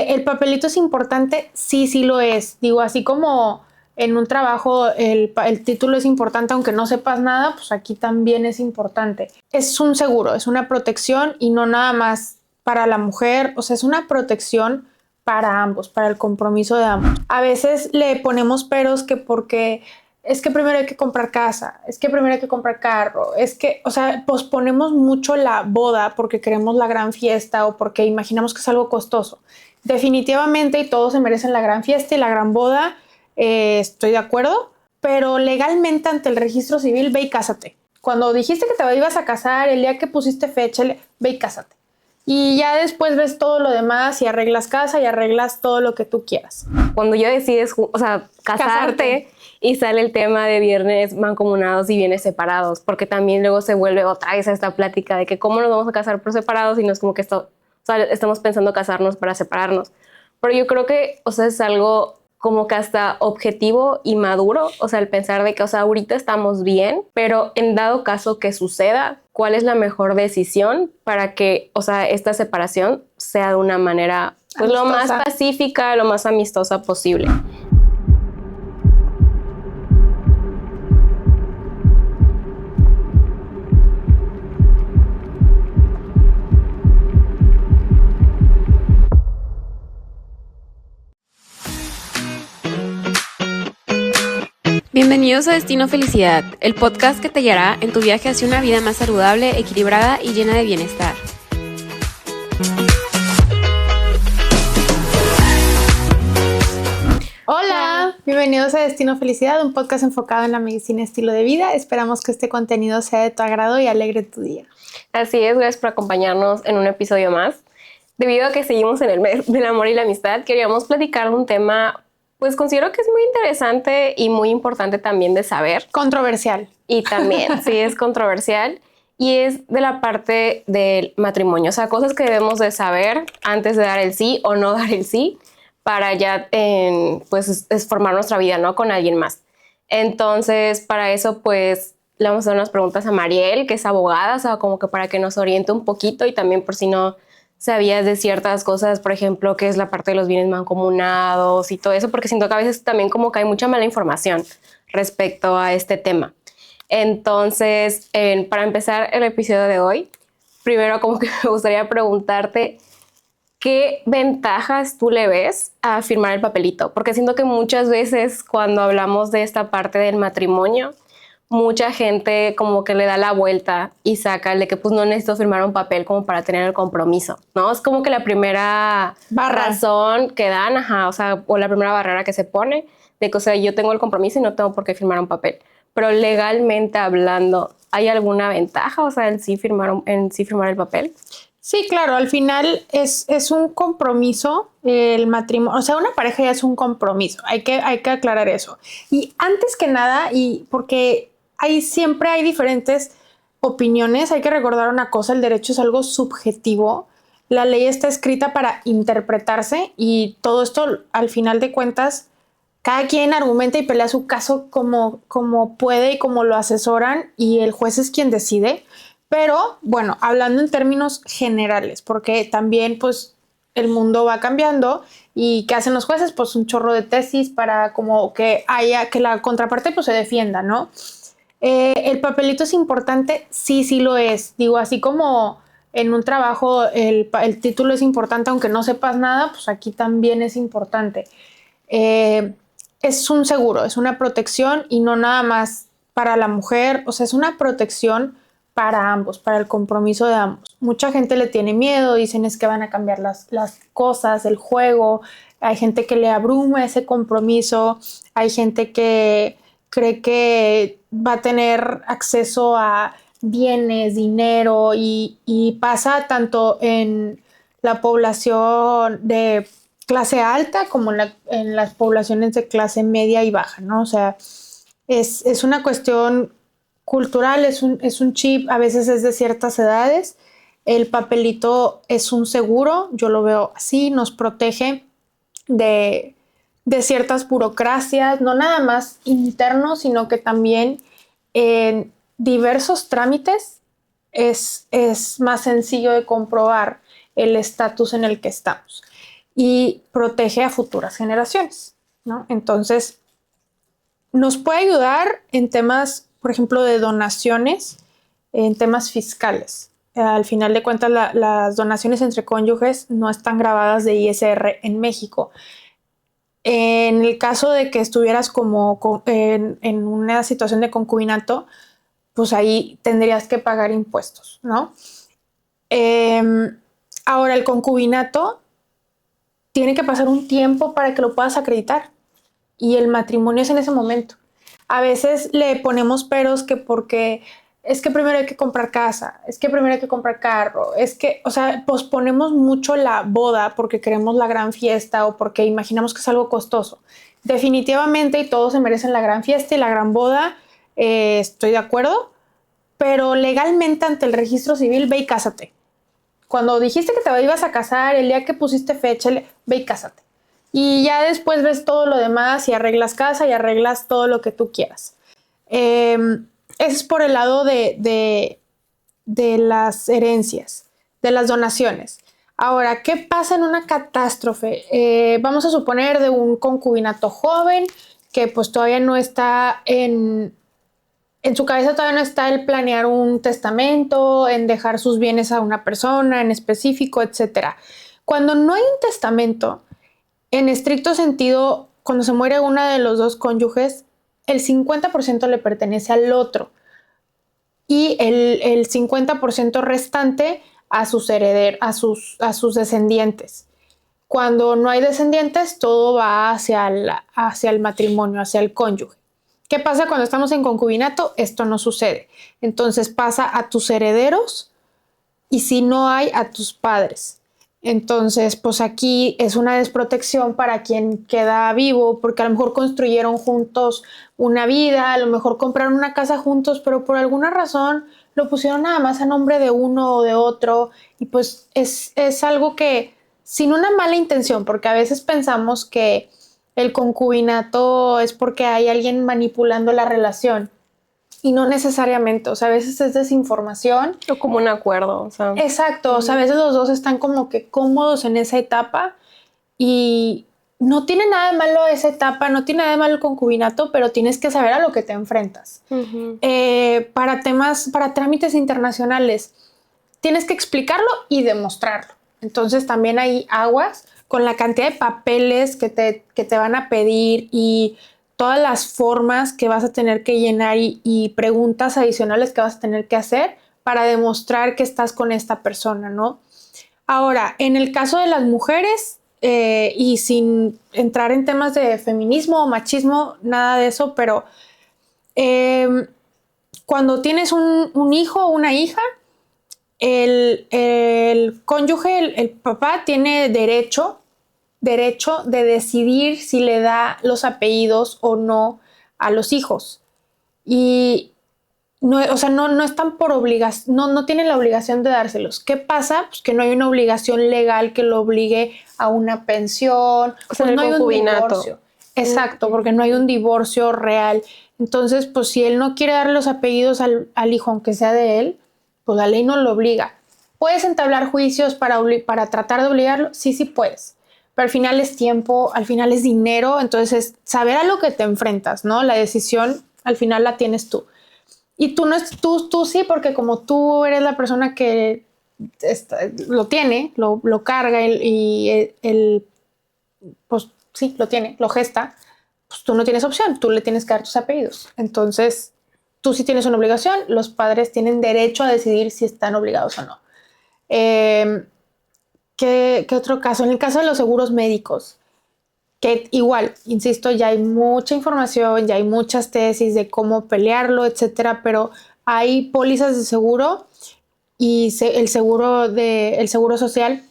¿El papelito es importante? Sí, sí lo es. Digo, así como en un trabajo el título es importante, aunque no sepas nada, pues aquí también es importante. Es un seguro, es una protección y no nada más para la mujer, o sea, es una protección para ambos, para el compromiso de ambos. A veces le ponemos peros que porque es que primero hay que comprar casa, es que primero hay que comprar carro, es que, o sea, posponemos mucho la boda porque queremos la gran fiesta o porque imaginamos que es algo costoso. Definitivamente, y todos se merecen la gran fiesta y la gran boda, estoy de acuerdo, pero legalmente ante el registro civil, ve y cásate. Cuando dijiste que te ibas a casar, el día que pusiste fecha, ve y cásate. Y ya después ves todo lo demás y arreglas casa y arreglas todo lo que tú quieras. Cuando ya decides, o sea, casarte y sale el tema de bienes mancomunados y bienes separados, porque también luego se vuelve otra vez esta plática de que cómo nos vamos a casar por separados y no es como que esto, o sea, estamos pensando casarnos para separarnos. Pero yo creo que, o sea, es algo como que hasta objetivo y maduro, o sea, el pensar de que, o sea, ahorita estamos bien, pero en dado caso que suceda, ¿cuál es la mejor decisión para que, o sea, esta separación sea de una manera, pues, lo más pacífica, lo más amistosa posible? Bienvenidos a Destino Felicidad, el podcast que te guiará en tu viaje hacia una vida más saludable, equilibrada y llena de bienestar. Hola, bienvenidos a Destino Felicidad, un podcast enfocado en la medicina y estilo de vida. Esperamos que este contenido sea de tu agrado y alegre tu día. Así es, gracias por acompañarnos en un episodio más. Debido a que seguimos en el mes del amor y la amistad, queríamos platicar de un tema, pues considero que es muy interesante y muy importante también de saber. Controversial. Y también, sí, es controversial. Y es de la parte del matrimonio, o sea, cosas que debemos de saber antes de dar el sí o no dar el sí para ya, pues, formar nuestra vida, ¿no? Con alguien más. Entonces, para eso, pues, le vamos a hacer unas preguntas a Mariel, que es abogada, o sea, como que para que nos oriente un poquito y también por si no sabías de ciertas cosas, por ejemplo, qué es la parte de los bienes mancomunados y todo eso, porque siento que a veces también como que hay mucha mala información respecto a este tema. Entonces, para empezar el episodio de hoy, primero como que me gustaría preguntarte qué ventajas tú le ves a firmar el papelito, porque siento que muchas veces cuando hablamos de esta parte del matrimonio, mucha gente como que le da la vuelta y saca el de que pues no necesito firmar un papel como para tener el compromiso, ¿no? Es como que la primera razón que dan, o sea, o la primera barrera que se pone de que, o sea, yo tengo el compromiso y no tengo por qué firmar un papel. Pero legalmente hablando, ¿hay alguna ventaja, o sea, en sí firmar el papel? Sí, claro, al final es un compromiso, el matrimonio, o sea, una pareja ya es un compromiso, hay que aclarar eso. Y antes que nada, y porque siempre hay diferentes opiniones, hay que recordar una cosa, el derecho es algo subjetivo, la ley está escrita para interpretarse y todo esto, al final de cuentas, cada quien argumenta y pelea su caso como puede y como lo asesoran y el juez es quien decide. Pero, bueno, hablando en términos generales, porque también, pues, el mundo va cambiando y ¿qué hacen los jueces? Pues un chorro de tesis para como que la contraparte pues se defienda, ¿no? ¿El papelito es importante? Sí, sí lo es. Digo, así como en un trabajo el título es importante, aunque no sepas nada, pues aquí también es importante. Es un seguro, es una protección y no nada más para la mujer, o sea, es una protección para ambos, para el compromiso de ambos. Mucha gente le tiene miedo, dicen es que van a cambiar las cosas, el juego, hay gente que le abruma ese compromiso, hay gente que cree que va a tener acceso a bienes, dinero y pasa tanto en la población de clase alta como en las poblaciones de clase media y baja, ¿no? O sea, es una cuestión cultural, es un chip, a veces es de ciertas edades. El papelito es un seguro, yo lo veo así, nos protege de ciertas burocracias, no nada más internos, sino que también en diversos trámites es más sencillo de comprobar el estatus en el que estamos. y protege a futuras generaciones, ¿no? Entonces, nos puede ayudar en temas, por ejemplo, de donaciones, en temas fiscales. Al final de cuentas, las donaciones entre cónyuges no están grabadas de ISR en México. En el caso de que estuvieras como en una situación de concubinato, pues ahí tendrías que pagar impuestos, ¿no? Ahora, el concubinato tiene que pasar un tiempo para que lo puedas acreditar y el matrimonio es en ese momento. A veces le ponemos peros que porque es que primero hay que comprar casa, es que primero hay que comprar carro, es que, o sea, posponemos mucho la boda porque queremos la gran fiesta o porque imaginamos que es algo costoso. Definitivamente, y todos se merecen la gran fiesta y la gran boda, estoy de acuerdo, pero legalmente ante el registro civil, ve y cásate. Cuando dijiste que te ibas a casar, el día que pusiste fecha, ve y cásate. Y ya después ves todo lo demás y arreglas casa y arreglas todo lo que tú quieras. Eso es por el lado de las herencias, de las donaciones. Ahora, ¿qué pasa en una catástrofe? Vamos a suponer de un concubinato joven que pues todavía no está en su cabeza todavía no está el planear un testamento, en dejar sus bienes a una persona en específico, etc. Cuando no hay un testamento, en estricto sentido, cuando se muere uno de los dos cónyuges, el 50% le pertenece al otro y el 50% restante a sus herederos, a sus descendientes. Cuando no hay descendientes, todo va hacia el matrimonio, hacia el cónyuge. ¿Qué pasa cuando estamos en concubinato? Esto no sucede. Entonces pasa a tus herederos y si no hay, a tus padres. Entonces, pues aquí es una desprotección para quien queda vivo, porque a lo mejor construyeron juntos una vida, a lo mejor compraron una casa juntos, pero por alguna razón lo pusieron nada más a nombre de uno o de otro. Y pues es algo que, sin una mala intención, porque a veces pensamos que el concubinato es porque hay alguien manipulando la relación y no necesariamente, o sea, a veces es desinformación. O como un acuerdo, o sea. Exacto, o sea, a veces los dos están como que cómodos en esa etapa y no tiene nada de malo esa etapa, no tiene nada de malo el concubinato, pero tienes que saber a lo que te enfrentas. Para trámites internacionales, tienes que explicarlo y demostrarlo. Entonces también hay aguas con la cantidad de papeles que te van a pedir y todas las formas que vas a tener que llenar y preguntas adicionales que vas a tener que hacer para demostrar que estás con esta persona, ¿no? Ahora, en el caso de las mujeres, y sin entrar en temas de feminismo o machismo, nada de eso, pero cuando tienes un hijo o una hija, el cónyuge, el papá, tiene derecho de decidir si le da los apellidos o no a los hijos. Y no, o sea, no están por obligación, no tienen la obligación de dárselos. ¿Qué pasa? Pues que no hay una obligación legal que lo obligue a una pensión, O sea, pues no hay un concubinato. divorcio. Exacto, porque no hay un divorcio real. Entonces, pues si él no quiere darle los apellidos al hijo, aunque sea de él, pues la ley no lo obliga. ¿Puedes entablar juicios para tratar de obligarlo? Sí puedes. Pero al final es tiempo, al final es dinero, entonces es saber a lo que te enfrentas, ¿no? La decisión al final la tienes tú. Y tú sí, porque como tú eres la persona que lo tiene, lo carga y pues sí, lo tiene, lo gesta, pues tú no tienes opción, tú le tienes que dar tus apellidos. Entonces, tú sí tienes una obligación, los padres tienen derecho a decidir si están obligados o no. ¿Qué otro caso? En el caso de los seguros médicos, que igual, insisto, ya hay mucha información, ya hay muchas tesis de cómo pelearlo, etcétera, pero hay pólizas de seguro y el seguro social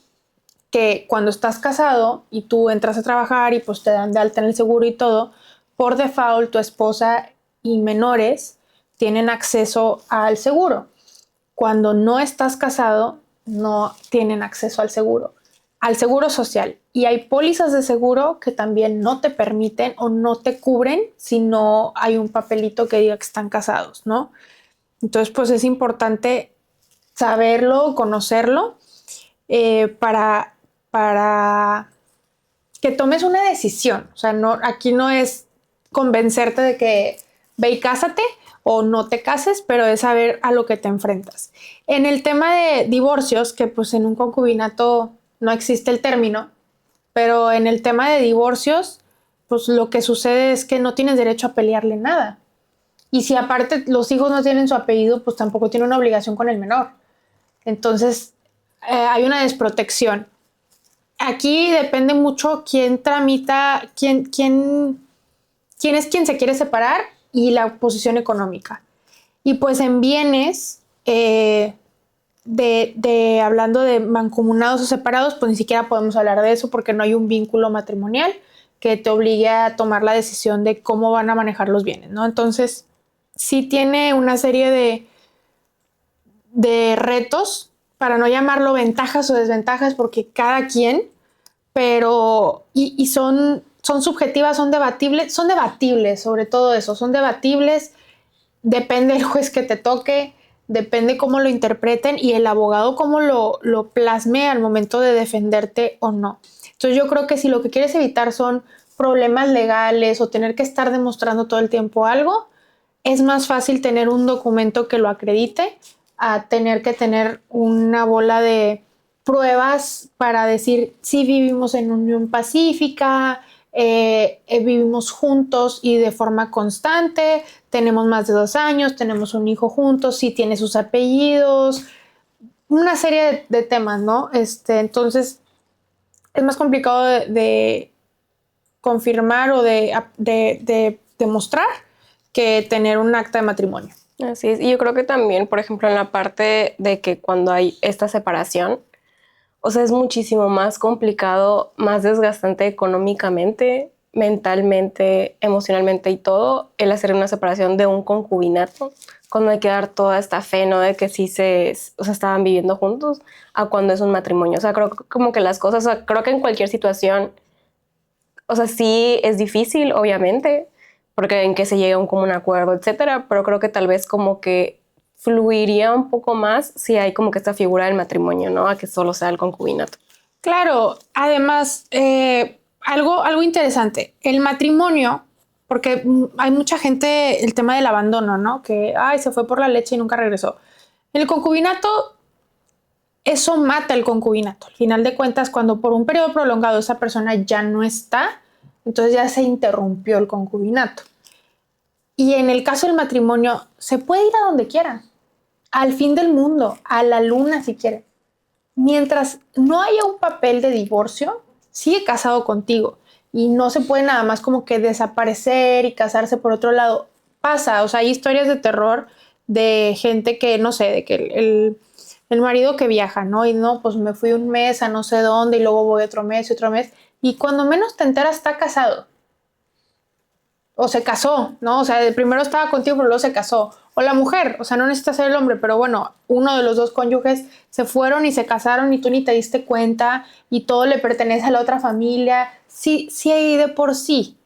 que cuando estás casado y tú entras a trabajar y pues te dan de alta en el seguro y todo, por default tu esposa y menores tienen acceso al seguro. Cuando no estás casado, no tienen acceso al seguro social. Y hay pólizas de seguro que también no te permiten o no te cubren si no hay un papelito que diga que están casados, ¿no? Entonces, pues es importante saberlo, conocerlo, para que tomes una decisión. O sea, no, aquí no es convencerte de que ve y cásate o no te cases, pero es saber a lo que te enfrentas. En el tema de divorcios, que pues en un concubinato no existe el término, pero en el tema de divorcios, pues lo que sucede es que no tienes derecho a pelearle nada. Y si aparte los hijos no tienen su apellido, pues tampoco tiene una obligación con el menor. Entonces, hay una desprotección. Aquí depende mucho quién tramita, quién es quien se quiere separar y la posición económica. Y pues en bienes, hablando de mancomunados o separados, pues ni siquiera podemos hablar de eso porque no hay un vínculo matrimonial que te obligue a tomar la decisión de cómo van a manejar los bienes, ¿no? Entonces, sí tiene una serie de retos, para no llamarlo ventajas o desventajas, porque cada quien, pero, y son subjetivas, son debatibles sobre todo eso, son debatibles, depende del juez que te toque, depende cómo lo interpreten y el abogado cómo lo plasme al momento de defenderte o no. Entonces yo creo que si lo que quieres evitar son problemas legales o tener que estar demostrando todo el tiempo algo, es más fácil tener un documento que lo acredite a tener que tener una bola de pruebas para decir si vivimos en unión pacífica, vivimos juntos y de forma constante, tenemos más de 2 años, tenemos un hijo juntos, si tiene sus apellidos, una serie de temas, ¿no? Entonces es más complicado de confirmar o de demostrar que tener un acta de matrimonio. Así es. Y yo creo que también, por ejemplo, en la parte de que cuando hay esta separación, o sea, es muchísimo más complicado, más desgastante económicamente, mentalmente, emocionalmente y todo, el hacer una separación de un concubinato, cuando hay que dar toda esta fe, ¿no? De que sí estaban viviendo juntos, a cuando es un matrimonio. O sea, creo que como que las cosas, o sea, creo que en cualquier situación, o sea, sí es difícil, obviamente, porque en que se llegue a un común acuerdo, etcétera, pero creo que tal vez como que fluiría un poco más si hay como que esta figura del matrimonio, ¿no? A que solo sea el concubinato. Claro, además, algo interesante, el matrimonio, porque hay mucha gente, el tema del abandono, ¿no? Que, se fue por la leche y nunca regresó. El concubinato, eso mata el concubinato. Al final de cuentas, cuando por un periodo prolongado esa persona ya no está, entonces ya se interrumpió el concubinato. Y en el caso del matrimonio, se puede ir a donde quieran, al fin del mundo, a la luna si quieren. Mientras no haya un papel de divorcio, sigue casado contigo y no se puede nada más como que desaparecer y casarse por otro lado. Pasa, o sea, hay historias de terror de gente que, no sé, de que el marido que viaja, ¿no? Y no, pues me fui un mes a no sé dónde y luego voy otro mes y otro mes. Y cuando menos te enteras está casado. O se casó, ¿no? O sea, primero estaba contigo, pero luego se casó. O la mujer, o sea, no necesita ser el hombre, pero bueno, uno de los dos cónyuges se fueron y se casaron y tú ni te diste cuenta y todo le pertenece a la otra familia. Sí, de por sí.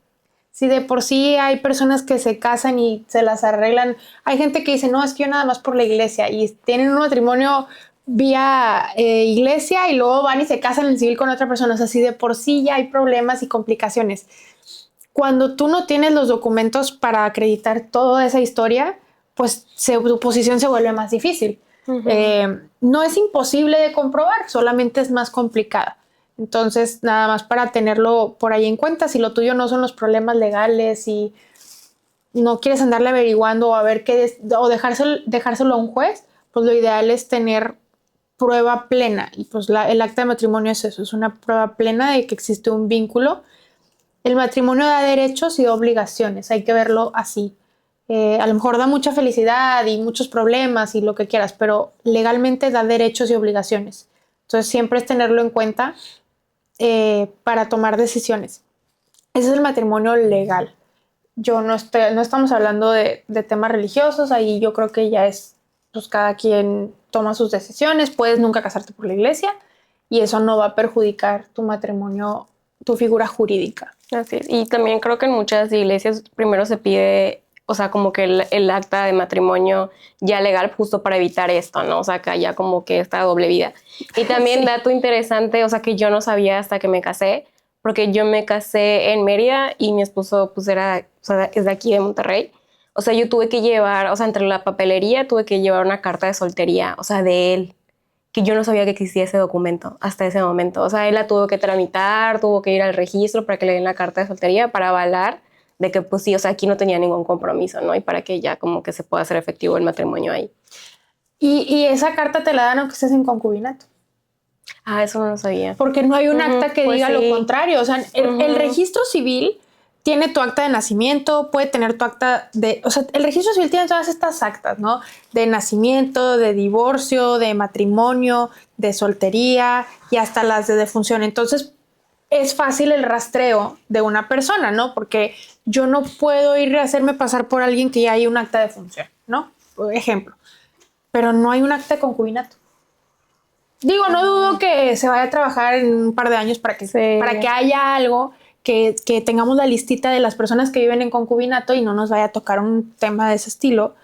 Si de por sí hay personas que se casan y se las arreglan. Hay gente que dice, no, es que yo nada más por la iglesia y tienen un matrimonio vía iglesia y luego van y se casan en civil con otra persona. O sea, si de por sí ya hay problemas y complicaciones. Cuando tú no tienes los documentos para acreditar toda esa historia, pues tu posición se vuelve más difícil. Uh-huh. No es imposible de comprobar, solamente es más complicada. Entonces, nada más para tenerlo por ahí en cuenta, si lo tuyo no son los problemas legales y no quieres andarle averiguando o a ver qué o dejárselo a un juez, pues lo ideal es tener prueba plena. Y pues el acta de matrimonio es eso, es una prueba plena de que existe un vínculo. El matrimonio da derechos y obligaciones, hay que verlo así. A lo mejor da mucha felicidad y muchos problemas y lo que quieras, pero legalmente da derechos y obligaciones. Entonces siempre es tenerlo en cuenta para tomar decisiones. Ese es el matrimonio legal. No estamos hablando de temas religiosos, ahí yo creo que ya es, pues cada quien toma sus decisiones, puedes nunca casarte por la iglesia y eso no va a perjudicar tu matrimonio, tu figura jurídica. Así es. Y también creo que en muchas iglesias primero se pide, o sea, como que el acta de matrimonio ya legal justo para evitar esto, ¿no? O sea, que haya como que esta doble vida. Y también sí. Dato interesante, o sea, que yo no sabía hasta que me casé, porque yo me casé en Mérida y mi esposo pues es de aquí de Monterrey. O sea, yo tuve que llevar, o sea, entre la papelería tuve que llevar una carta de soltería, o sea, de él, que yo no sabía que existía ese documento hasta ese momento. O sea, él la tuvo que tramitar, tuvo que ir al registro para que le den la carta de soltería para avalar de que pues sí, o sea, aquí no tenía ningún compromiso, ¿no? Y para que ya como que se pueda hacer efectivo el matrimonio ahí. Y esa carta te la dan aunque estés en concubinato. Ah, eso no lo sabía. Porque no hay un acta que pues diga sí. lo contrario. O sea, el registro civil tiene tu acta de nacimiento, puede tener tu acta de... O sea, el registro civil tiene todas estas actas, ¿no? De nacimiento, de divorcio, de matrimonio, de soltería y hasta las de defunción. Entonces, es fácil el rastreo de una persona, ¿no? Porque yo no puedo ir a hacerme pasar por alguien que ya hay un acta de función, ¿no? Por ejemplo. Pero no hay un acta de concubinato. Digo, no dudo que se vaya a trabajar en un par de años para que haya algo, que tengamos la listita de las personas que viven en concubinato y no nos vaya a tocar un tema de ese estilo,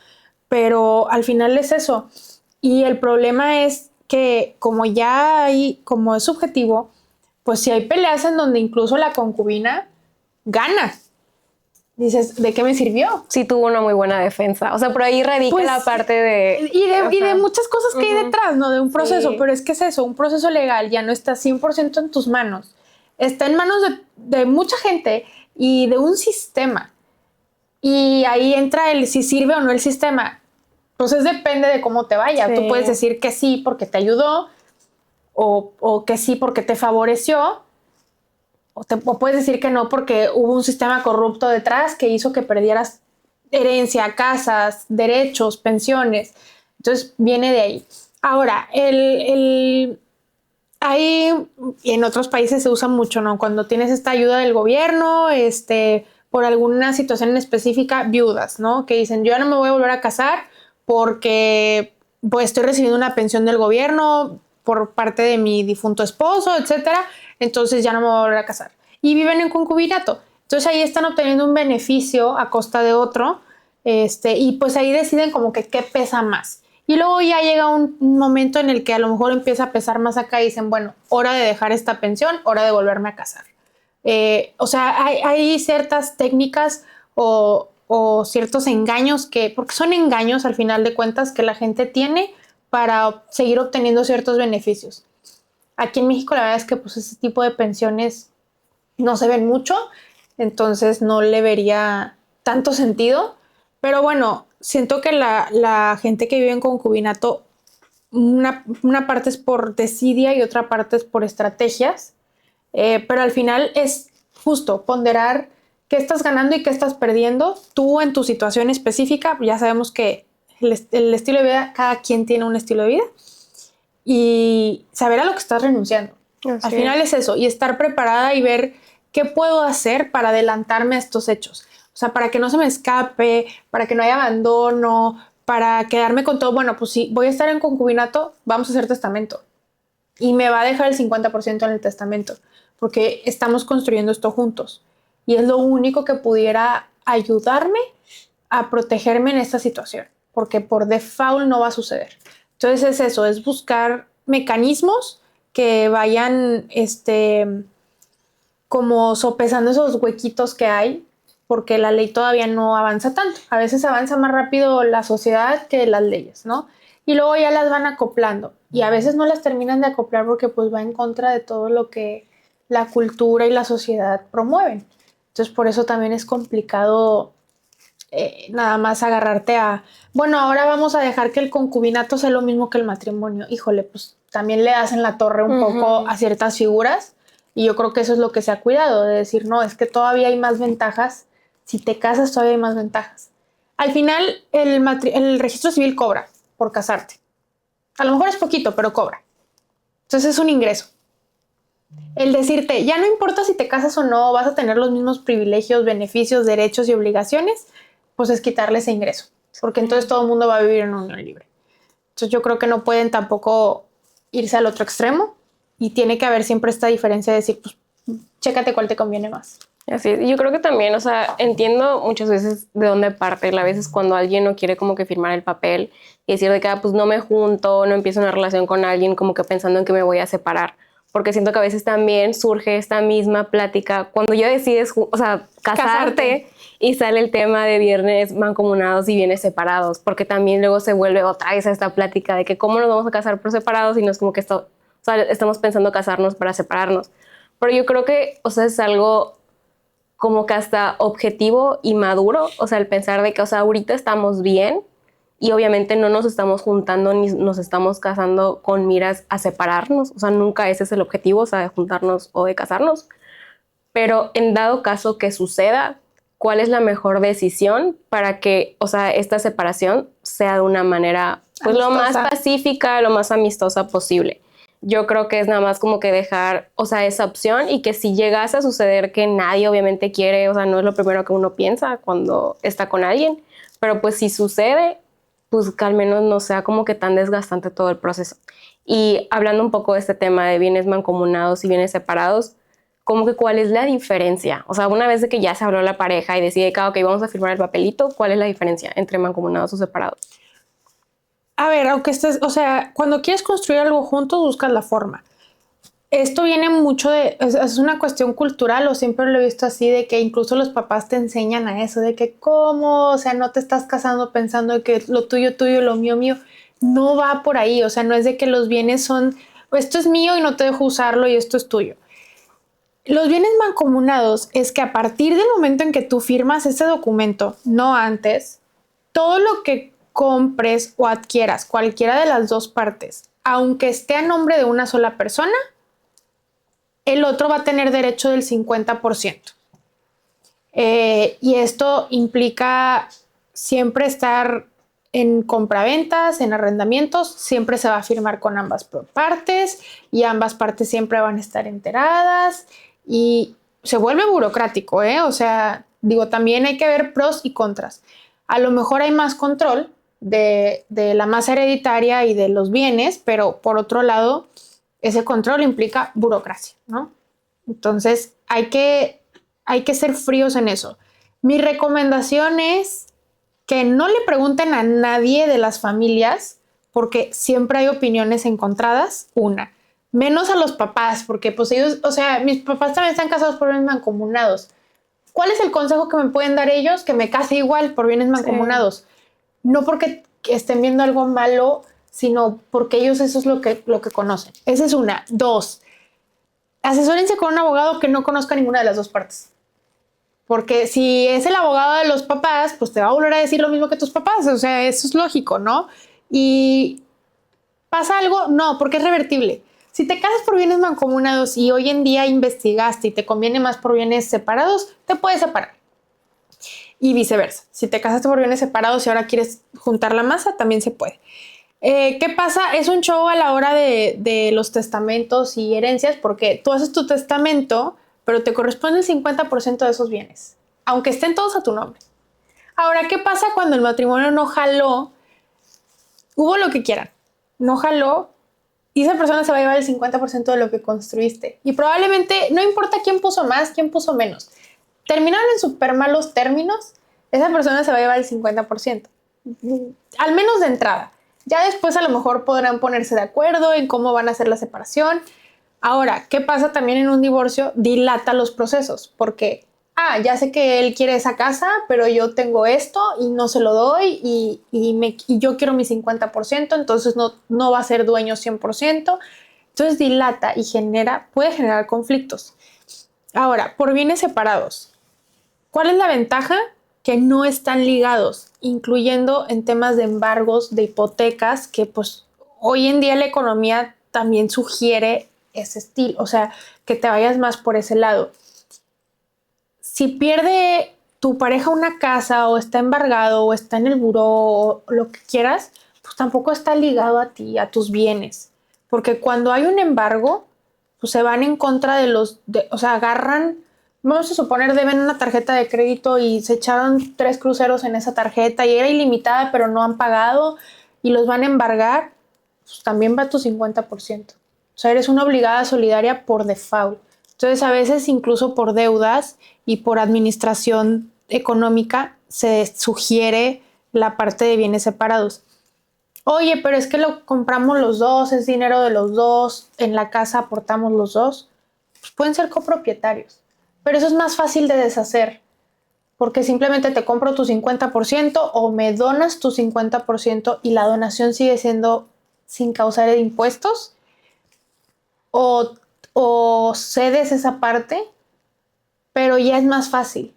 pero al final es eso. Y el problema es que como ya hay, como es subjetivo, pues si hay peleas en donde incluso la concubina gana. Dices, ¿de qué me sirvió? Sí tuvo una muy buena defensa. O sea, por ahí radica Pues, la parte de... Y de muchas cosas que hay detrás, ¿no? De un proceso. Sí. Pero es que es eso, un proceso legal ya no está 100% en tus manos. Está en manos de mucha gente y de un sistema. Y ahí entra el si sirve o no el sistema. Entonces depende de cómo te vaya. Sí. Tú puedes decir que sí porque te ayudó o que sí porque te favoreció. O puedes decir que no porque hubo un sistema corrupto detrás que hizo que perdieras herencia, casas, derechos, pensiones. Entonces viene de ahí. Ahora, ahí en otros países se usa mucho, ¿no? Cuando tienes esta ayuda del gobierno, por alguna situación en específica, viudas, ¿no? Que dicen, yo ya no me voy a volver a casar porque pues estoy recibiendo una pensión del gobierno por parte de mi difunto esposo, etcétera. Entonces ya no me voy a volver a casar. Y viven en concubinato. Entonces ahí están obteniendo un beneficio a costa de otro. Y pues ahí deciden como que qué pesa más. Y luego ya llega un momento en el que a lo mejor empieza a pesar más acá y dicen, bueno, hora de dejar esta pensión, hora de volverme a casar. O sea, hay ciertas técnicas o ciertos engaños porque son engaños al final de cuentas que la gente tiene para seguir obteniendo ciertos beneficios. Aquí en México la verdad es que pues ese tipo de pensiones no se ven mucho, entonces no le vería tanto sentido. Pero bueno, siento que la gente que vive en concubinato, una parte es por desidia y otra parte es por estrategias, pero al final es justo ponderar qué estás ganando y qué estás perdiendo. Tú en tu situación específica, ya sabemos que el estilo de vida, cada quien tiene un estilo de vida, y saber a lo que estás renunciando. Al final es eso, y estar preparada y ver qué puedo hacer para adelantarme a estos hechos. O sea, para que no se me escape, para que no haya abandono, para quedarme con todo. Bueno, pues si voy a estar en concubinato, vamos a hacer testamento. Y me va a dejar el 50% en el testamento, porque estamos construyendo esto juntos. Y es lo único que pudiera ayudarme a protegerme en esta situación, porque por default no va a suceder. Entonces es eso, es buscar mecanismos que vayan como sopesando esos huequitos que hay, porque la ley todavía no avanza tanto. A veces avanza más rápido la sociedad que las leyes, ¿no? Y luego ya las van acoplando. Y a veces no las terminan de acoplar porque pues va en contra de todo lo que la cultura y la sociedad promueven. Entonces por eso también es complicado nada más agarrarte a, bueno, ahora vamos a dejar que el concubinato sea lo mismo que el matrimonio. Híjole, pues también le hacen la torre un poco a ciertas figuras. Y yo creo que eso es lo que se ha cuidado, de decir, no, es que todavía hay más ventajas. Si te casas, todavía hay más ventajas. Al final, el registro civil cobra por casarte. A lo mejor es poquito, pero cobra. Entonces es un ingreso. El decirte, ya no importa si te casas o no, vas a tener los mismos privilegios, beneficios, derechos y obligaciones, pues es quitarle ese ingreso. Porque entonces todo el mundo va a vivir en unión libre. Entonces yo creo que no pueden tampoco irse al otro extremo y tiene que haber siempre esta diferencia de decir, pues, chécate cuál te conviene más. Así es. Yo creo que también, o sea, entiendo muchas veces de dónde parte. A veces cuando alguien no quiere como que firmar el papel y decir de que, pues no me junto, no empiezo una relación con alguien como que pensando en que me voy a separar. porque siento que a veces también surge esta misma plática cuando ya decides, o sea, casarte y sale el tema de bienes mancomunados y bienes separados, porque también luego se vuelve otra vez esta plática de que cómo nos vamos a casar por separados y no es como que esto, o sea, estamos pensando casarnos para separarnos. Pero yo creo que, o sea, es algo como que hasta objetivo y maduro, o sea, el pensar de que, o sea, ahorita estamos bien y obviamente no nos estamos juntando ni nos estamos casando con miras a separarnos, o sea, nunca ese es el objetivo, o sea, de juntarnos o de casarnos, pero en dado caso que suceda, ¿cuál es la mejor decisión para que, o sea, esta separación sea de una manera, pues, lo más pacífica, lo más amistosa posible? Yo creo que es nada más como que dejar, o sea, esa opción, y que si llegase a suceder que nadie obviamente quiere, o sea, no es lo primero que uno piensa cuando está con alguien, pero pues si sucede, pues que al menos no sea como que tan desgastante todo el proceso. Y hablando un poco de este tema de bienes mancomunados y bienes separados, como que cuál es la diferencia. O sea, una vez de que ya se habló la pareja y decide que, ok, vamos a firmar el papelito, ¿cuál es la diferencia entre mancomunados o separados? A ver, aunque estés, o sea, cuando quieres construir algo juntos, buscas la forma. Esto viene mucho es una cuestión cultural, o siempre lo he visto así, de que incluso los papás te enseñan a eso, de que cómo, o sea, no te estás casando pensando que lo tuyo, tuyo, lo mío, mío. No va por ahí, o sea, no es de que los bienes son, esto es mío y no te dejo usarlo y esto es tuyo. Los bienes mancomunados es que a partir del momento en que tú firmas ese documento, no antes, todo lo que compres o adquieras, cualquiera de las dos partes, aunque esté a nombre de una sola persona, el otro va a tener derecho del 50%. Y esto implica siempre estar en compraventas, en arrendamientos, siempre se va a firmar con ambas partes y ambas partes siempre van a estar enteradas y se vuelve burocrático, ¿eh? O sea, digo, también hay que ver pros y contras. A lo mejor hay más control de la masa hereditaria y de los bienes, pero por otro lado, ese control implica burocracia, ¿no? Entonces, hay que ser fríos en eso. Mi recomendación es que no le pregunten a nadie de las familias, porque siempre hay opiniones encontradas, una. Menos a los papás, porque pues ellos, o sea, mis papás también están casados por bienes mancomunados. ¿Cuál es el consejo que me pueden dar ellos? Que me case igual por bienes mancomunados. Sí. No porque estén viendo algo malo, sino porque ellos eso es lo que conocen. Esa es una. Dos, asesórense con un abogado que no conozca ninguna de las dos partes. Porque si es el abogado de los papás, pues te va a volver a decir lo mismo que tus papás. O sea, eso es lógico, ¿no? Y ¿pasa algo? No, porque es revertible. Si te casas por bienes mancomunados y hoy en día investigaste y te conviene más por bienes separados, te puedes separar. Y viceversa. Si te casaste por bienes separados y ahora quieres juntar la masa, también se puede. ¿Qué pasa? Es un show a la hora de los testamentos y herencias, porque tú haces tu testamento, pero te corresponde el 50% de esos bienes, aunque estén todos a tu nombre. Ahora, ¿qué pasa cuando el matrimonio no jaló? Hubo lo que quieran, no jaló, y esa persona se va a llevar el 50% de lo que construiste. Y probablemente, no importa quién puso más, quién puso menos. Terminaron en súper malos términos, esa persona se va a llevar el 50%. Al menos de entrada. Ya después a lo mejor podrán ponerse de acuerdo en cómo van a hacer la separación. Ahora, ¿qué pasa también en un divorcio? Dilata los procesos, porque, ya sé que él quiere esa casa, pero yo tengo esto y no se lo doy y yo quiero mi 50%, entonces no va a ser dueño 100%. Entonces dilata y puede generar conflictos. Ahora, por bienes separados, ¿cuál es la ventaja? Que no están ligados, incluyendo en temas de embargos, de hipotecas, que pues hoy en día la economía también sugiere ese estilo, o sea, que te vayas más por ese lado. Si pierde tu pareja una casa o está embargado o está en el buró o lo que quieras, pues tampoco está ligado a ti, a tus bienes, porque cuando hay un embargo, pues se van en contra de o sea, agarran. Vamos a suponer, deben una tarjeta de crédito y se echaron 3 cruceros en esa tarjeta y era ilimitada, pero no han pagado y los van a embargar, pues también va tu 50%. O sea, eres una obligada solidaria por default. Entonces, a veces incluso por deudas y por administración económica se sugiere la parte de bienes separados. Oye, pero es que lo compramos los dos, es dinero de los dos, en la casa aportamos los dos. Pues pueden ser copropietarios, pero eso es más fácil de deshacer, porque simplemente te compro tu 50% o me donas tu 50% y la donación sigue siendo sin causar impuestos, o cedes esa parte, pero ya es más fácil.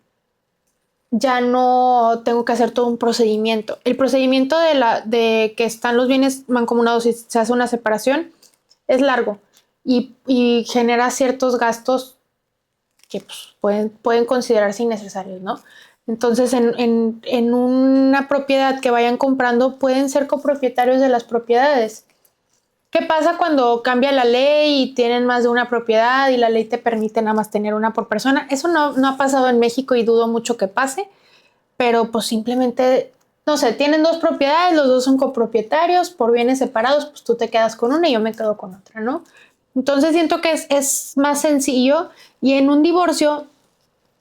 Ya no tengo que hacer todo un procedimiento. El procedimiento de que están los bienes mancomunados y se hace una separación es largo y genera ciertos gastos que pues, pueden considerarse innecesarios, ¿no? Entonces, en una propiedad que vayan comprando, pueden ser copropietarios de las propiedades. ¿Qué pasa cuando cambia la ley y tienen más de una propiedad y la ley te permite nada más tener una por persona? Eso no ha pasado en México y dudo mucho que pase, pero pues simplemente, no sé, tienen dos propiedades, los dos son copropietarios, por bienes separados, pues tú te quedas con una y yo me quedo con otra, ¿no? Entonces siento que es más sencillo, y en un divorcio,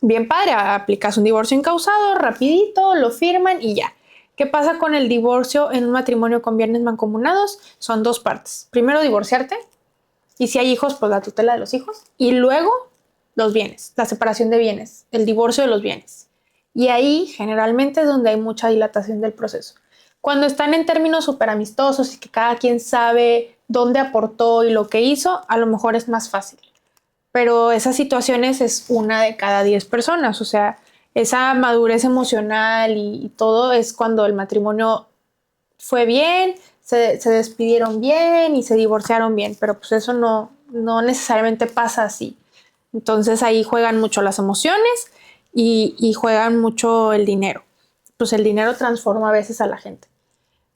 bien padre, aplicas un divorcio incausado, rapidito, lo firman y ya. ¿Qué pasa con el divorcio en un matrimonio con bienes mancomunados? Son dos partes. Primero divorciarte, y si hay hijos, pues la tutela de los hijos, y luego los bienes, la separación de bienes, el divorcio de los bienes. Y ahí generalmente es donde hay mucha dilatación del proceso. Cuando están en términos súper amistosos y que cada quien sabe dónde aportó y lo que hizo, a lo mejor es más fácil. Pero esas situaciones es una de cada 10 personas, o sea, esa madurez emocional y todo es cuando el matrimonio fue bien, se despidieron bien y se divorciaron bien, pero pues eso no necesariamente pasa así. Entonces ahí juegan mucho las emociones y juegan mucho el dinero. Pues el dinero transforma a veces a la gente.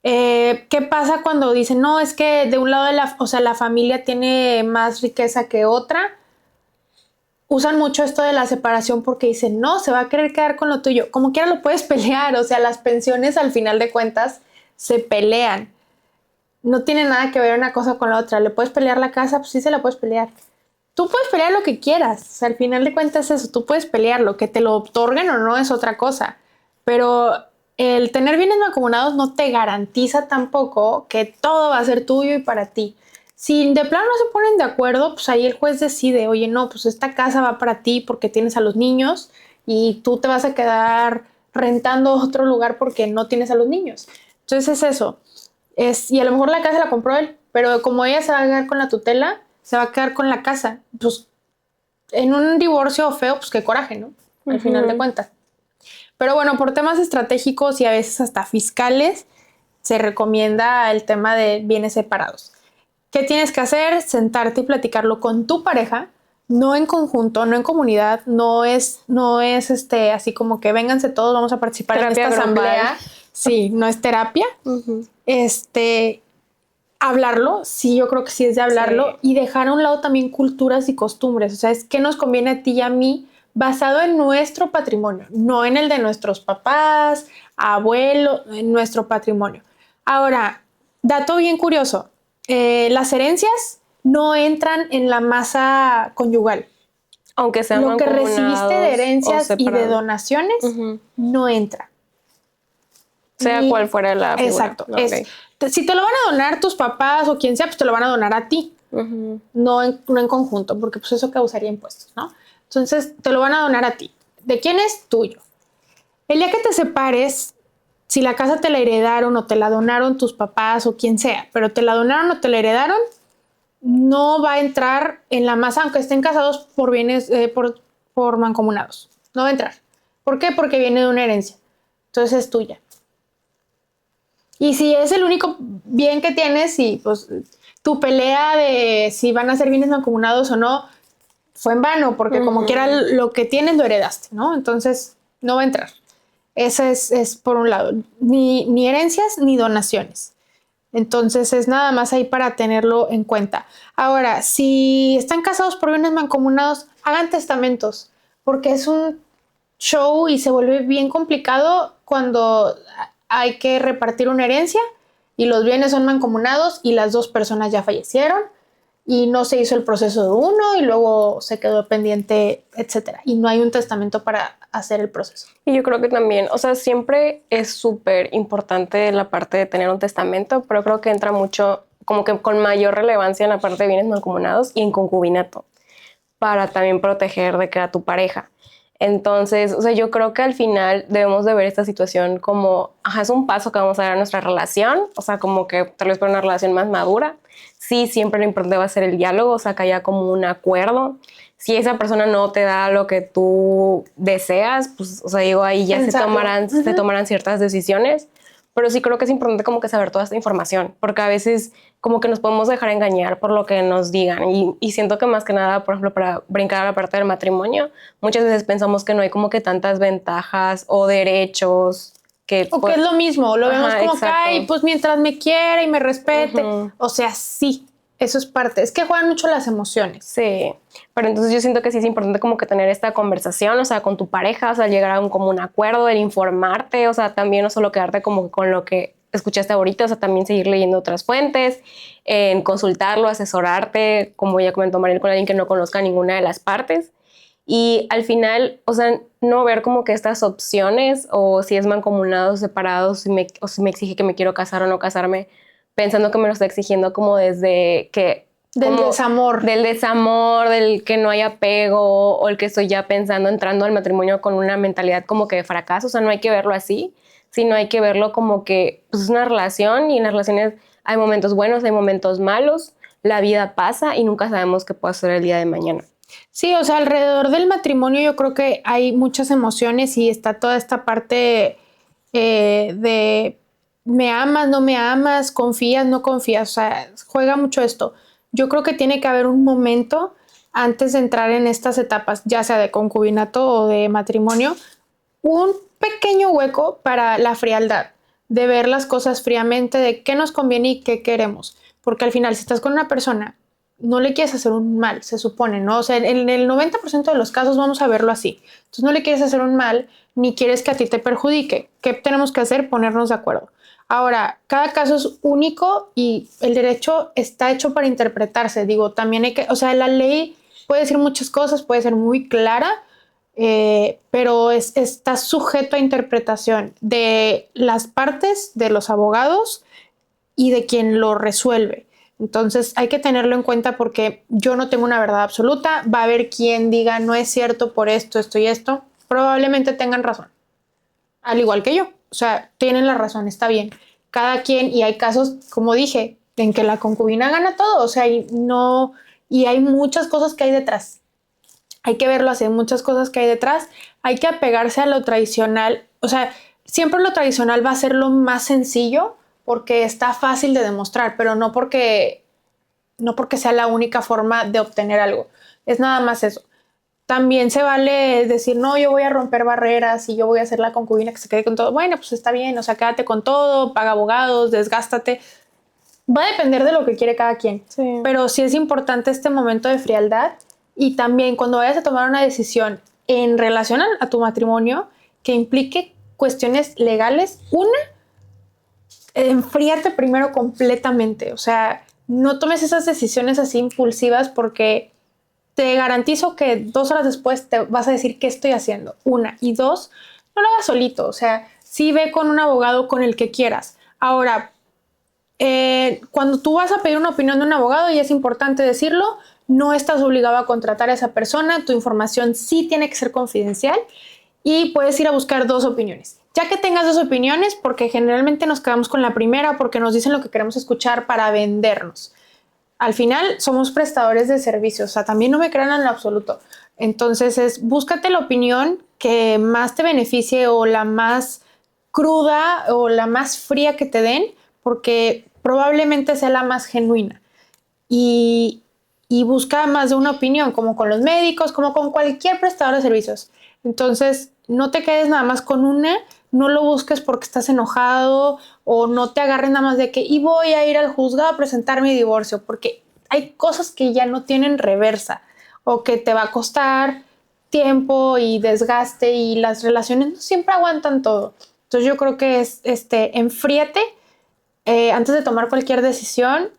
¿Qué pasa cuando dicen, no, es que de un lado la familia tiene más riqueza que otra? Usan mucho esto de la separación porque dicen, no, se va a querer quedar con lo tuyo. Como quiera lo puedes pelear, o sea, las pensiones al final de cuentas se pelean. No tiene nada que ver una cosa con la otra. ¿Le puedes pelear la casa? Pues sí se la puedes pelear. Tú puedes pelear lo que quieras. O sea, al final de cuentas es eso. Tú puedes pelear. Lo que te lo otorguen o no es otra cosa. Pero el tener bienes mancomunados no te garantiza tampoco que todo va a ser tuyo y para ti. Si de plano no se ponen de acuerdo, pues ahí el juez decide, oye, no, pues esta casa va para ti porque tienes a los niños y tú te vas a quedar rentando otro lugar porque no tienes a los niños. Entonces es eso. Y a lo mejor la casa la compró él, pero como ella se va a quedar con la tutela, se va a quedar con la casa. Pues en un divorcio feo, pues qué coraje, ¿no? Al final de cuentas. Pero bueno, por temas estratégicos y a veces hasta fiscales, se recomienda el tema de bienes separados. ¿Qué tienes que hacer? Sentarte y platicarlo con tu pareja, no en conjunto, no en comunidad, no es así como que vénganse todos, vamos a participar terapia en esta asamblea. Sí, no es terapia. Hablarlo, sí, yo creo que sí es de hablarlo, sí. Y dejar a un lado también culturas y costumbres, o sea, es que nos conviene a ti y a mí basado en nuestro patrimonio, no en el de nuestros papás, abuelos, en nuestro patrimonio. Ahora, dato bien curioso, las herencias no entran en la masa conyugal. Aunque sean lo que recibiste de herencias y de donaciones no entra. Sea cual fuera la figura. Exacto. Okay. Si te lo van a donar tus papás o quien sea, pues te lo van a donar a ti, no en conjunto, porque pues eso causaría impuestos, ¿no? Entonces te lo van a donar a ti. ¿De quién es? Tuyo. El día que te separes, si la casa te la heredaron o te la donaron tus papás o quien sea, pero te la donaron o te la heredaron, no va a entrar en la masa, aunque estén casados por bienes, por mancomunados. No va a entrar. ¿Por qué? Porque viene de una herencia. Entonces es tuya. Y si es el único bien que tienes y pues tu pelea de si van a ser bienes mancomunados o no fue en vano, porque como quiera lo que tienes lo heredaste, ¿no? Entonces no va a entrar. Ese es por un lado. Ni herencias ni donaciones. Entonces es nada más ahí para tenerlo en cuenta. Ahora, si están casados por bienes mancomunados, hagan testamentos, porque es un show y se vuelve bien complicado cuando hay que repartir una herencia y los bienes son mancomunados y las dos personas ya fallecieron y no se hizo el proceso de uno y luego se quedó pendiente, etcétera. Y no hay un testamento para hacer el proceso. Y yo creo que también, o sea, siempre es súper importante la parte de tener un testamento, pero creo que entra mucho, como que con mayor relevancia en la parte de bienes mancomunados y en concubinato, para también proteger de que a tu pareja. Entonces, o sea, yo creo que al final debemos de ver esta situación como, es un paso que vamos a dar a nuestra relación, o sea, como que tal vez para una relación más madura. Sí, siempre lo importante va a ser el diálogo, o sea, que haya como un acuerdo. Si esa persona no te da lo que tú deseas, pues, o sea, digo, ahí ya se tomarán ciertas decisiones. Pero sí creo que es importante como que saber toda esta información, porque a veces como que nos podemos dejar engañar por lo que nos digan. Y siento que más que nada, por ejemplo, para brincar a la parte del matrimonio, muchas veces pensamos que no hay como que tantas ventajas o derechos que... O que es lo mismo, lo vemos como exacto. que, ay, pues mientras me quiera y me respete. O sea, sí, eso es parte. Es que juegan mucho las emociones. Sí, pero entonces yo siento que sí es importante como que tener esta conversación, o sea, con tu pareja, o sea, llegar a un común acuerdo, el informarte, o sea, también no solo quedarte como con lo que escuchaste ahorita, o sea, también seguir leyendo otras fuentes, en consultarlo, asesorarte, como ya comentó Mariel, con alguien que no conozca ninguna de las partes. Y al final, o sea, no ver como que estas opciones, o si es mancomunado, separado, o si me exige que me quiero casar o no casarme, pensando que me lo está exigiendo como desde que... Del desamor. Del desamor, del que no hay apego, o el que estoy ya pensando, entrando al matrimonio con una mentalidad como que de fracaso. O sea, no hay que verlo así, sino hay que verlo como que pues, es una relación, y en las relaciones hay momentos buenos, hay momentos malos, la vida pasa y nunca sabemos qué puede ser el día de mañana. Sí, o sea, alrededor del matrimonio yo creo que hay muchas emociones y está toda esta parte de me amas, no me amas, confías, no confías, o sea, juega mucho esto. Yo creo que tiene que haber un momento antes de entrar en estas etapas, ya sea de concubinato o de matrimonio, un pequeño hueco para la frialdad, de ver las cosas fríamente, de qué nos conviene y qué queremos. Porque al final, si estás con una persona, no le quieres hacer un mal, se supone, ¿no? O sea, en el 90% de los casos vamos a verlo así. Entonces no le quieres hacer un mal, ni quieres que a ti te perjudique. ¿Qué tenemos que hacer? Ponernos de acuerdo. Ahora, cada caso es único y el derecho está hecho para interpretarse. Digo, también hay que, o sea, la ley puede decir muchas cosas, puede ser muy clara, pero está sujeto a interpretación de las partes, de los abogados y de quien lo resuelve. Entonces hay que tenerlo en cuenta porque yo no tengo una verdad absoluta. Va a haber quien diga no es cierto por esto, esto y esto. Probablemente tengan razón, al igual que yo. O sea, tienen la razón, está bien. Cada quien, y hay casos, como dije, en que la concubina gana todo. O sea, y hay muchas cosas que hay detrás. Hay que verlo así, muchas cosas que hay detrás. Hay que apegarse a lo tradicional. O sea, siempre lo tradicional va a ser lo más sencillo porque está fácil de demostrar, pero no porque sea la única forma de obtener algo. Es nada más eso. También se vale decir, no, yo voy a romper barreras y yo voy a ser la concubina que se quede con todo. Bueno, pues está bien, o sea, quédate con todo, paga abogados, desgástate. Va a depender de lo que quiere cada quien. Sí. Pero sí es importante este momento de frialdad y también cuando vayas a tomar una decisión en relación a tu matrimonio que implique cuestiones legales, enfríate primero completamente. O sea, no tomes esas decisiones así impulsivas porque te garantizo que 2 horas después te vas a decir qué estoy haciendo. 1 y 2, no lo hagas solito. O sea, sí ve con un abogado con el que quieras. Ahora, cuando tú vas a pedir una opinión de un abogado, y es importante decirlo, no estás obligado a contratar a esa persona. Tu información sí tiene que ser confidencial y puedes ir a buscar 2 opiniones. Ya que tengas 2 opiniones, porque generalmente nos quedamos con la primera porque nos dicen lo que queremos escuchar para vendernos. Al final somos prestadores de servicios, o sea, también no me crean en lo absoluto. Entonces búscate la opinión que más te beneficie o la más cruda o la más fría que te den, porque probablemente sea la más genuina. Y busca más de una opinión, como con los médicos, como con cualquier prestador de servicios. Entonces, no te quedes nada más con una, no lo busques porque estás enojado o no te agarres nada más de que y voy a ir al juzgado a presentar mi divorcio, porque hay cosas que ya no tienen reversa o que te va a costar tiempo y desgaste y las relaciones no siempre aguantan todo. Entonces yo creo que es enfríate antes de tomar cualquier decisión,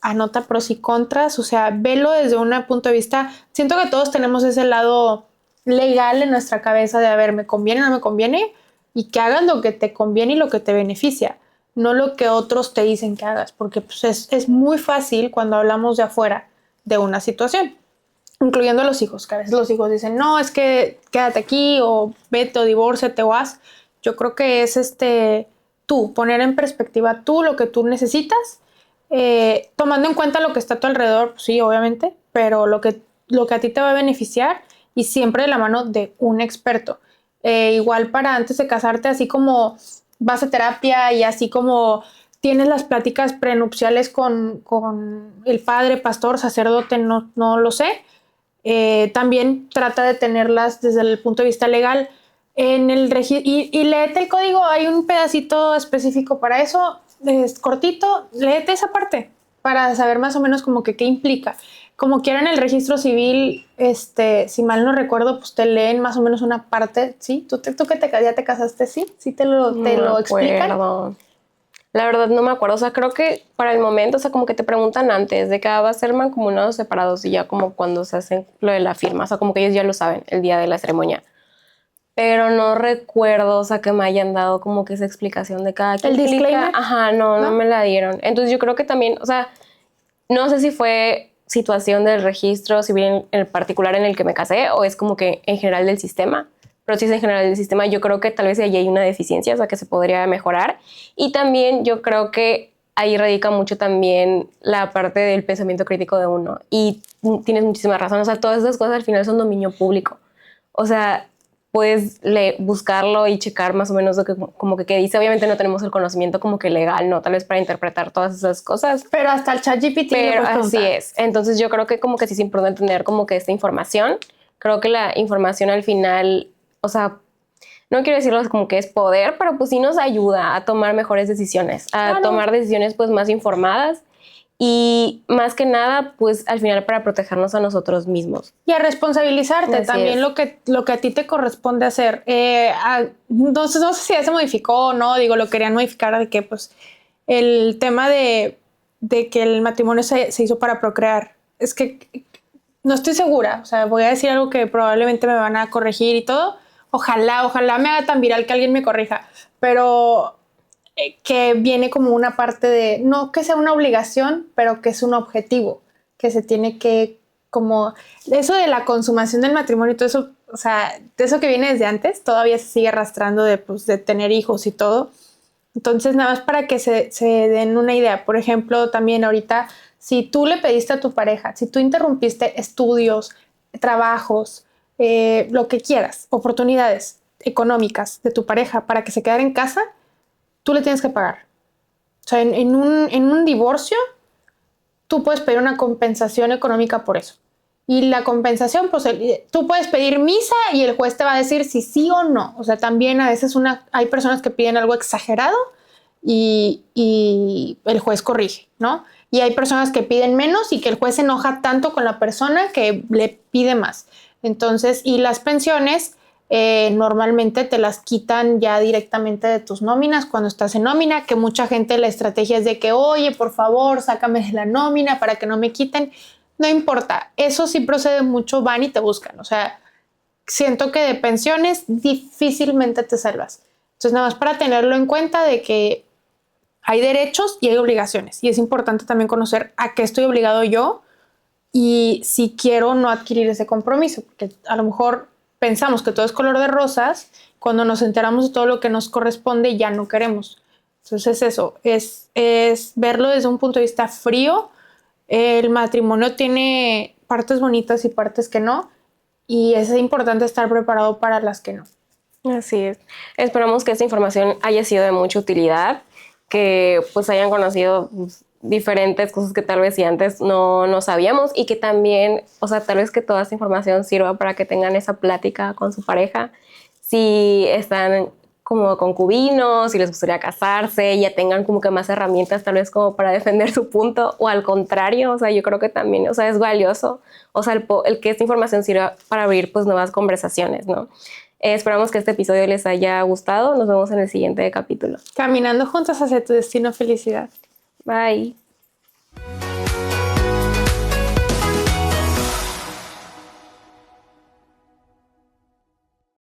anota pros y contras, o sea, velo desde un punto de vista, siento que todos tenemos ese lado legal en nuestra cabeza de, a ver, ¿me conviene o no me conviene? Y que hagas lo que te conviene y lo que te beneficia, no lo que otros te dicen que hagas, porque pues, es muy fácil cuando hablamos de afuera de una situación, incluyendo a los hijos, que a veces los hijos dicen, no, es que quédate aquí, o vete, o divórciate, o haz. Yo creo que es tú, poner en perspectiva tú lo que tú necesitas, tomando en cuenta lo que está a tu alrededor, pues sí, obviamente, pero lo que a ti te va a beneficiar y siempre de la mano de un experto. Igual para antes de casarte, así como vas a terapia y así como tienes las pláticas prenupciales con el padre, pastor, sacerdote, no lo sé, también trata de tenerlas desde el punto de vista legal en el y léete el código, hay un pedacito específico para eso, es cortito, léete esa parte para saber más o menos como que qué implica. Como quiera en el registro civil, si mal no recuerdo, pues te leen más o menos una parte, ¿sí? ¿Tú que ya te casaste, sí? ¿Sí te lo explican? La verdad no me acuerdo, o sea, creo que para el momento, o sea, como que te preguntan antes de que va a ser mancomunados o separados y ya como cuando se hacen lo de la firma, o sea, como que ellos ya lo saben el día de la ceremonia. Pero no recuerdo, o sea, que me hayan dado como que esa explicación de cada quien. ¿El disclaimer? Ajá, no me la dieron. Entonces yo creo que también, o sea, no sé si fue situación del registro civil en particular en el que me casé o es como que en general del sistema. Pero si es en general del sistema, yo creo que tal vez allí hay una deficiencia, o sea, que se podría mejorar. Y también yo creo que ahí radica mucho también la parte del pensamiento crítico de uno. Y tienes muchísima razón, o sea, todas esas cosas al final son dominio público. O sea, puedes buscarlo y checar más o menos lo que como que dice. Obviamente no tenemos el conocimiento como que legal, ¿no? Tal vez para interpretar todas esas cosas. Pero hasta el ChatGPT. Pero así es. Entonces yo creo que como que sí es importante tener como que esta información. Creo que la información al final, o sea, no quiero decirlo como que es poder, pero pues sí nos ayuda a tomar mejores decisiones, a tomar decisiones pues más informadas. Y más que nada, pues al final para protegernos a nosotros mismos. Y a responsabilizarte Así también es. lo que a ti te corresponde hacer. No sé si ya se modificó o no, digo, lo querían modificar de que pues el tema de que el matrimonio se hizo para procrear. Es que no estoy segura, o sea, voy a decir algo que probablemente me van a corregir y todo. Ojalá me haga tan viral que alguien me corrija, pero que viene como una parte de, no que sea una obligación, pero que es un objetivo, que se tiene que, como, eso de la consumación del matrimonio y todo eso, o sea, de eso que viene desde antes, todavía se sigue arrastrando de tener hijos y todo. Entonces, nada más para que se den una idea. Por ejemplo, también ahorita, si tú le pediste a tu pareja, si tú interrumpiste estudios, trabajos, lo que quieras, oportunidades económicas de tu pareja para que se quedara en casa, tú le tienes que pagar. O sea, en un divorcio, tú puedes pedir una compensación económica por eso. Y la compensación, pues tú puedes pedir misa y el juez te va a decir si sí o no. O sea, también a veces hay personas que piden algo exagerado y el juez corrige, ¿no? Y hay personas que piden menos y que el juez se enoja tanto con la persona que le pide más. Entonces, y las pensiones normalmente te las quitan ya directamente de tus nóminas cuando estás en nómina, que mucha gente la estrategia es de que, oye, por favor, sácame de la nómina para que no me quiten. No importa, eso sí procede mucho, van y te buscan. O sea, siento que de pensiones difícilmente te salvas. Entonces, nada más para tenerlo en cuenta de que hay derechos y hay obligaciones. Y es importante también conocer a qué estoy obligado yo y si quiero no adquirir ese compromiso, porque a lo mejor pensamos que todo es color de rosas, cuando nos enteramos de todo lo que nos corresponde ya no queremos. Entonces eso, es verlo desde un punto de vista frío. El matrimonio tiene partes bonitas y partes que no, y es importante estar preparado para las que no. Así es. Esperamos que esta información haya sido de mucha utilidad, que pues hayan conocido diferentes cosas que tal vez si antes no sabíamos y que también, o sea, tal vez que toda esta información sirva para que tengan esa plática con su pareja. Si están como concubinos, si les gustaría casarse, ya tengan como que más herramientas tal vez como para defender su punto, o al contrario, o sea, yo creo que también, o sea, es valioso, o sea, el que esta información sirva para abrir pues nuevas conversaciones, ¿no? Esperamos que este episodio les haya gustado. Nos vemos en el siguiente capítulo. Caminando juntas hacia tu destino, felicidad. Bye.